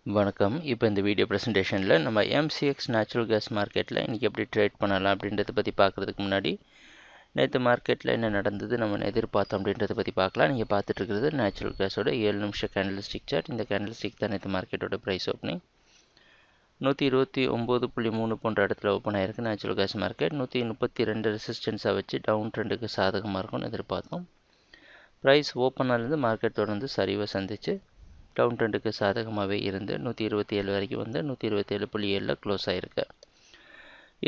வணக்கம். இப்போ இந்த வீடியோ ப்ரெசன்டேஷனில் நம்ம MCX நேச்சுரல் கேஸ் மார்க்கெட்டில் இன்றைக்கி எப்படி ட்ரேட் பண்ணலாம் அப்படின்றத பற்றி பார்க்குறதுக்கு முன்னாடி நேற்று மார்க்கெட்டில் என்ன நடந்தது நம்ம எதிர்பார்த்தோம் அப்படின்றத பற்றி பார்க்கலாம். நீங்கள் பார்த்துட்ருக்கிறது நேச்சுரல் கேஸோட 7 நிமிஷம் கேண்டில்ஸ்டிக் சார்ட். இந்த கேண்டில்ஸ்டிக் தான் நேற்று மார்க்கெட்டோட ப்ரைஸ் ஓப்பனிங் 129.3 போன்ற இடத்துல ஓப்பன் ஆகிருக்கு. நேச்சுரல் கேஸ் மார்க்கெட் 132 ரெசிஸ்டன்ஸாக வச்சு டவுன் ட்ரெண்டுக்கு சாதகமாக இருக்கும்னு எதிர்பார்த்தோம். ப்ரைஸ் ஓப்பனாலேருந்து மார்க்கெட் தொடர்ந்து சரிவை சந்திச்சு டவுன் ட்ரெண்டுக்கு சாதகமாகவே இருந்து 127 வரைக்கும் வந்து 127.7 க்ளோஸ் ஆகிருக்கு.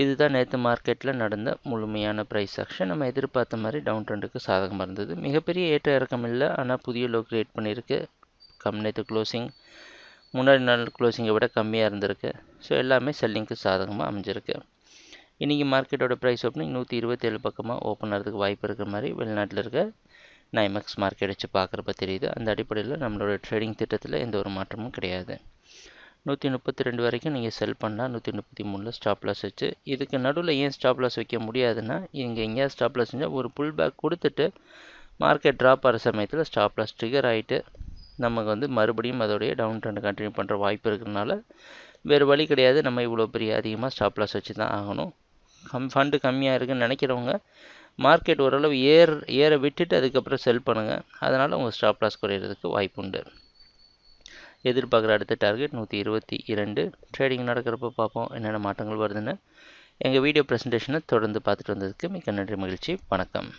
இதுதான் நேற்று மார்க்கெட்டில் நடந்த முழுமையான ப்ரைஸ் ஆக்ஷன். நம்ம எதிர்பார்த்த மாதிரி டவுன் ட்ரெண்டுக்கு சாதகமாக இருந்தது. மிகப்பெரிய ஏற்ற இறக்கம் இல்லை, ஆனால் புதிய லோ கிரியேட் பண்ணியிருக்கு. நேற்று க்ளோசிங் முன்னாடி நாள் க்ளோசிங்கை விட கம்மியாக இருந்திருக்கு. ஸோ எல்லாமே செல்லிங்க்கு சாதகமாக அமைஞ்சிருக்கு. இன்றைக்கி மார்க்கெட்டோட ப்ரைஸ் ஓப்பனிங் 127 பக்கமாக ஓப்பன் ஆகிறதுக்கு வாய்ப்பு இருக்கிற மாதிரி வெளிநாட்டில் இருக்க நைமெக்ஸ் மார்க்கெட் வச்சு பார்க்குறப்ப தெரியுது. அந்த அடிப்படையில் நம்மளோட ட்ரேடிங் திட்டத்தில் எந்த ஒரு மாற்றமும் கிடையாது. 132 வரைக்கும் நீங்கள் செல் பண்ணால் 133 ஸ்டாப் லாஸ் வச்சு, இதுக்கு நடுவில் ஏன் ஸ்டாப் லாஸ் வைக்க முடியாதுன்னா, இங்கே எங்கேயாவது ஸ்டாப் லாஸ் செஞ்சால் ஒரு புல் பேக் கொடுத்துட்டு மார்க்கெட் ட்ராப் ஆகிற சமயத்தில் ஸ்டாப் லாஸ் ட்ரிகர் ஆகிட்டு நமக்கு வந்து மறுபடியும் அதோடைய டவுன் ட்ரெண்ட் கண்டினியூ பண்ணுற வாய்ப்பு இருக்கிறதுனால வேறு வழி கிடையாது. நம்ம இவ்வளோ பெரிய அதிகமாக ஸ்டாப் லாஸ் வச்சு தான் ஆகணும். ஃபண்டு கம்மியாக இருக்குதுன்னு நினைக்கிறவங்க மார்க்கெட் ஓரளவு ஏற விட்டுட்டு அதுக்கப்புறம் செல் பண்ணுங்கள். அதனால் உங்கள் ஸ்டாப் லாஸ் குறையிறதுக்கு வாய்ப்பு உண்டு. எதிர்பார்க்குற அடுத்த டார்கெட் 122. ட்ரேடிங் நடக்கிறப்ப பார்ப்போம் என்னென்ன மாற்றங்கள் வருதுன்னு. எங்கள் வீடியோ ப்ரெசன்டேஷனை தொடர்ந்து பார்த்துட்டு வந்ததுக்கு மிக்க நன்றி, மகிழ்ச்சி, வணக்கம்.